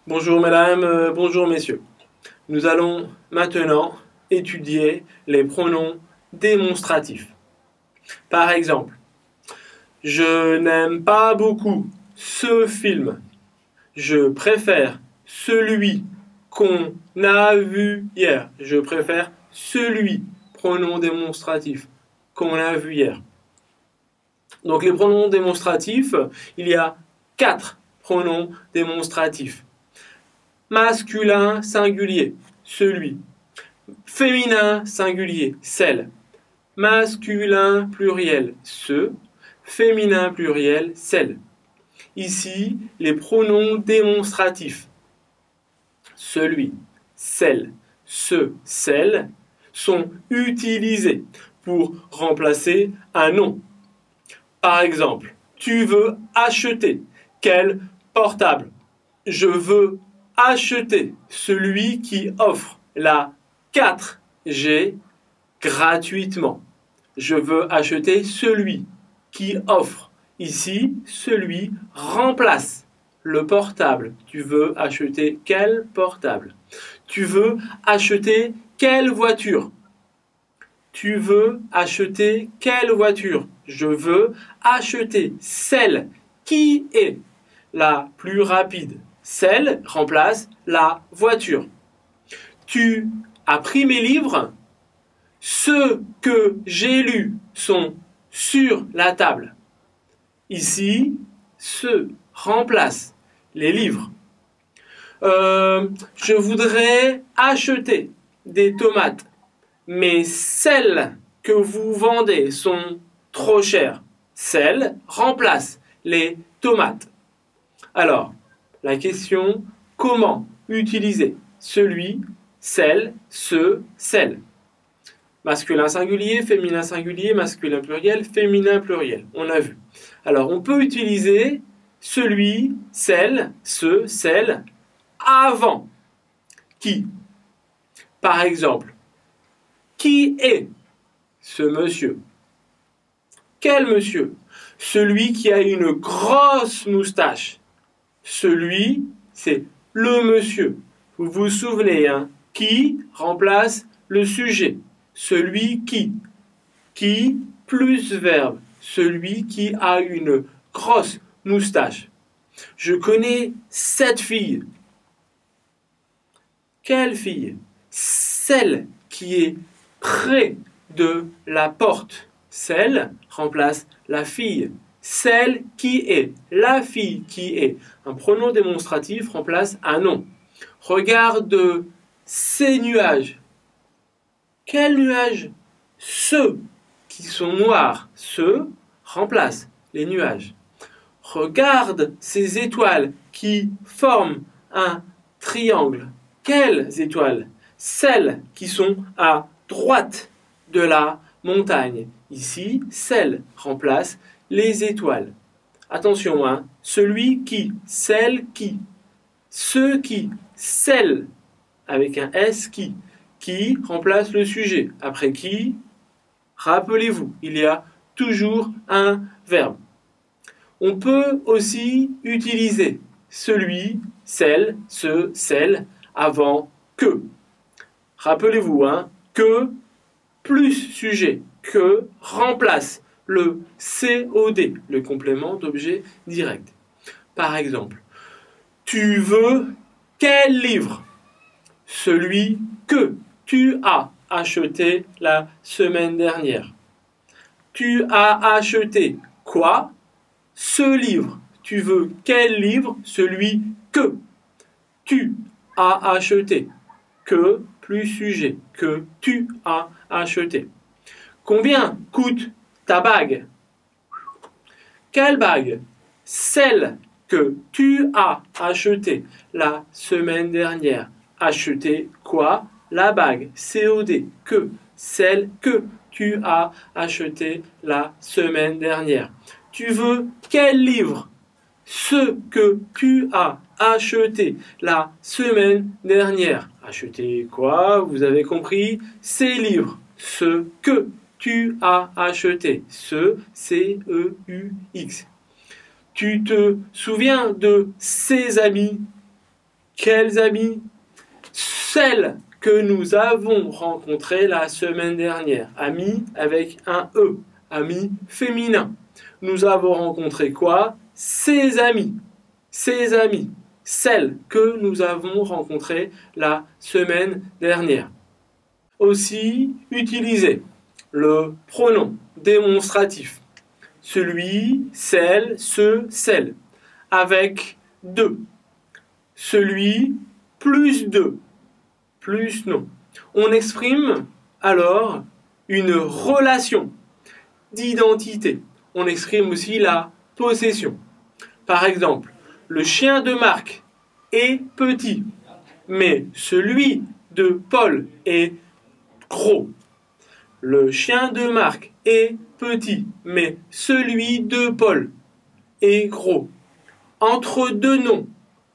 Bonjour mesdames, bonjour messieurs. Nous allons maintenant étudier les pronoms démonstratifs. Par exemple, je n'aime pas beaucoup ce film. Je préfère celui qu'on a vu hier. Je préfère celui, pronom démonstratif, qu'on a vu hier. Donc les pronoms démonstratifs, il y a 4 pronoms démonstratifs. Masculin singulier, celui. Féminin singulier, celle. Masculin pluriel, ce. Féminin pluriel, celle. Ici, les pronoms démonstratifs. Celui, celle, ce, celle sont utilisés pour remplacer un nom. Par exemple, tu veux acheter quel portable? Je veux acheter celui qui offre la 4G gratuitement. Je veux acheter celui qui offre. Ici, celui remplace le portable. Tu veux acheter quel portable? Tu veux acheter quelle voiture? Tu veux acheter quelle voiture? Je veux acheter celle qui est la plus rapide. Celle remplace la voiture. Tu as pris mes livres? Ceux que j'ai lus sont sur la table. Ici, ce remplace les livres. Je voudrais acheter des tomates, mais celles que vous vendez sont trop chères. Celles remplacent les tomates. Alors, la question, comment utiliser celui, celle, ce, celle? Masculin singulier, féminin singulier, masculin pluriel, féminin pluriel. On a vu. Alors, on peut utiliser celui, celle, ce, celle avant qui. Par exemple, qui est ce monsieur? Quel monsieur? Celui qui a une grosse moustache. Celui, c'est le monsieur. Vous vous souvenez, hein? Qui remplace le sujet. Celui qui. Qui plus verbe. Celui qui a une grosse moustache. Je connais cette fille. Quelle fille? Celle qui est près de la porte. Celle remplace la fille. Celle qui est, la fille qui est. Un pronom démonstratif remplace un nom. Regarde ces nuages. Quels nuages? Ceux qui sont noirs. Ceux remplacent les nuages. Regarde ces étoiles qui forment un triangle. Quelles étoiles? Celles qui sont à droite de la montagne. Ici, celles remplacent les étoiles. Attention, hein, celui qui, celle qui, ceux qui, celle, avec un S qui remplace le sujet. Après qui, rappelez-vous, il y a toujours un verbe. On peut aussi utiliser celui, celle, ce, celle avant que. Rappelez-vous, hein, que plus sujet, que remplace le COD, le complément d'objet direct. Par exemple, tu veux quel livre? Celui que tu as acheté la semaine dernière. Tu as acheté quoi? Ce livre. Tu veux quel livre? Celui que tu as acheté. Que plus sujet. Que tu as acheté. Combien coûte ta bague? Quelle bague? Celle que tu as achetée la semaine dernière. Acheter quoi? La bague. COD. Que. Celle que tu as achetée la semaine dernière. Tu veux quel livre? Ce que tu as acheté la semaine dernière. Acheter quoi? Vous avez compris? Ces livres. Ce que tu as acheté. Ce, C-E-U-X. Tu te souviens de ses amis? Quels amis? Celles que nous avons rencontrées la semaine dernière. Amis avec un E. Amis féminin. Nous avons rencontré quoi? Ses amis. Ses amis. Celles que nous avons rencontrées la semaine dernière. Aussi, utiliser le pronom démonstratif. Celui, celle, ce, celle. Avec de. Celui plus de. Plus non. On exprime alors une relation d'identité. On exprime aussi la possession. Par exemple, le chien de Marc est petit, mais celui de Paul est gros. Le chien de Marc est petit, mais celui de Paul est gros. Entre deux noms,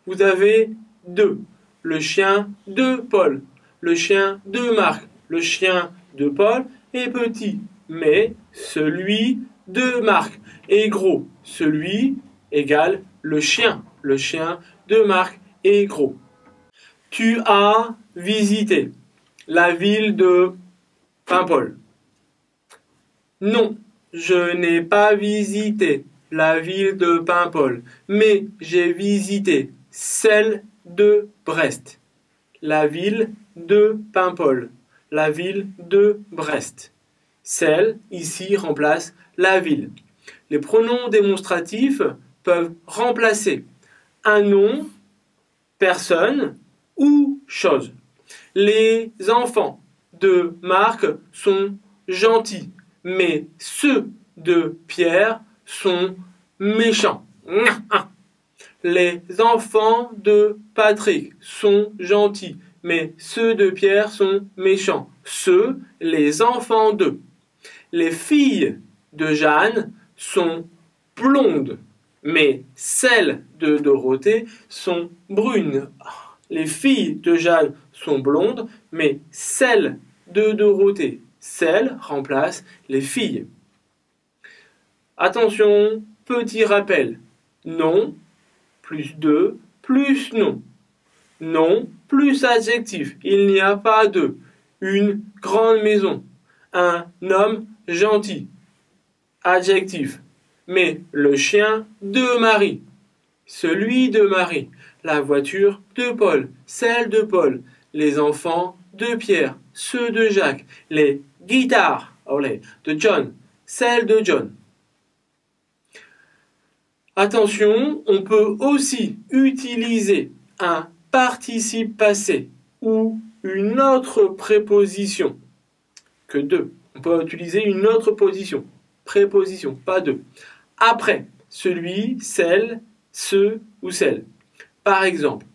vous avez deux. Le chien de Paul, le chien de Marc, le chien de Paul est petit, mais celui de Marc est gros. Celui égale le chien de Marc est gros. Tu as visité la ville de Paimpol. Non, je n'ai pas visité la ville de Paimpol, mais j'ai visité celle de Brest. La ville de Paimpol. La ville de Brest. Celle, ici, remplace la ville. Les pronoms démonstratifs peuvent remplacer un nom, personne ou chose. Les enfants de Marc sont gentils, mais ceux de Pierre sont méchants. Les enfants de Patrick sont gentils, mais ceux de Pierre sont méchants. Ceux, les enfants d'eux. Les filles de Jeanne sont blondes, mais celles de Dorothée sont brunes. Les filles de Jeanne sont blondes, mais celles de Dorothée, celles remplacent les filles. Attention, petit rappel. Non, plus de, plus non. Non, plus adjectif. Il n'y a pas de. Une grande maison. Un homme gentil. Adjectif. Mais le chien de Marie. Celui de Marie. La voiture de Paul. Celle de Paul. Les enfants de Pierre. Ceux de Jacques. Les guitares de John. Celle de John. Attention, on peut aussi utiliser un participe passé ou une autre préposition que de. On peut utiliser une autre préposition, pas de. Après celui, celle, ce ou celle. Par exemple,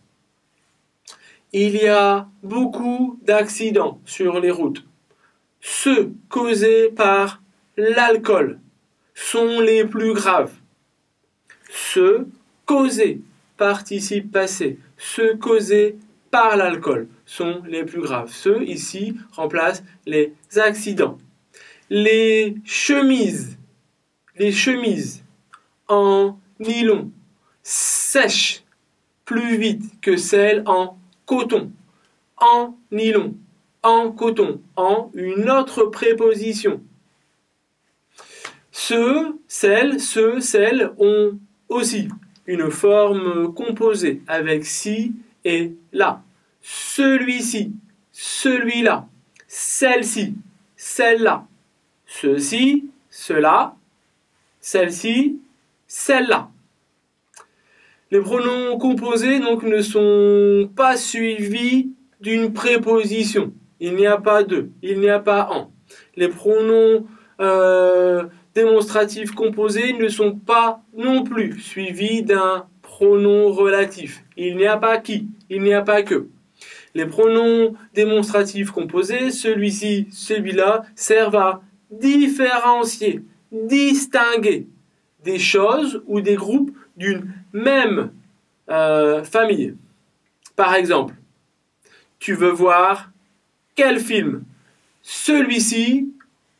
il y a beaucoup d'accidents sur les routes. Ceux causés par l'alcool sont les plus graves. Ceux causés, participe passé, ceux causés par l'alcool sont les plus graves. Ceux ici remplacent les accidents. Les chemises en nylon sèchent plus vite que celles en coton. En nylon, en coton, en une autre préposition. Ceux, celles ont aussi une forme composée avec ci et là. Celui-ci, celui-là, celle-ci, celle-là, ceci, cela, celle-ci, celle-là. Les pronoms composés donc ne sont pas suivis d'une préposition. Il n'y a pas de, il n'y a pas en. Les pronoms démonstratifs composés ne sont pas non plus suivis d'un pronom relatif. Il n'y a pas qui, il n'y a pas que. Les pronoms démonstratifs composés, celui-ci, celui-là, servent à différencier, distinguer des choses ou des groupes d'une même famille. Par exemple, tu veux voir quel film? Celui-ci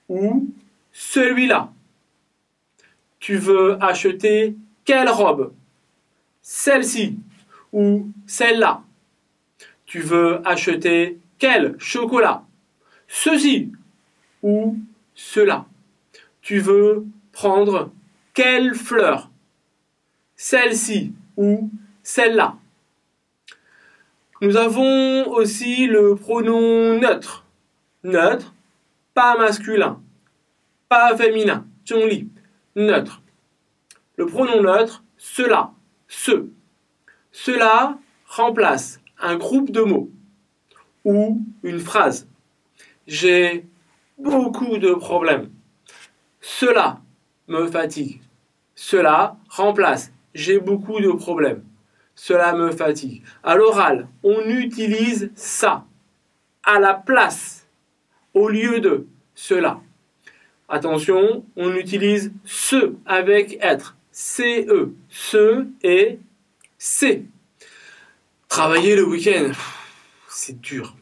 ou celui-là. Tu veux acheter quelle robe? Celle-ci ou celle-là. Tu veux acheter quel chocolat? Ceci ou cela. Tu veux prendre quelle fleur? Celle-ci ou celle-là. Nous avons aussi le pronom neutre. Neutre, pas masculin, pas féminin. 中立, neutre. Le pronom neutre, cela, ce. Cela remplace un groupe de mots ou une phrase. J'ai beaucoup de problèmes. Cela me fatigue. Cela remplace j'ai beaucoup de problèmes. Cela me fatigue. À l'oral, on utilise ça à la place, au lieu de cela. Attention, on utilise ce avec être. CE. Ce et c'est. Travailler le week-end, c'est dur.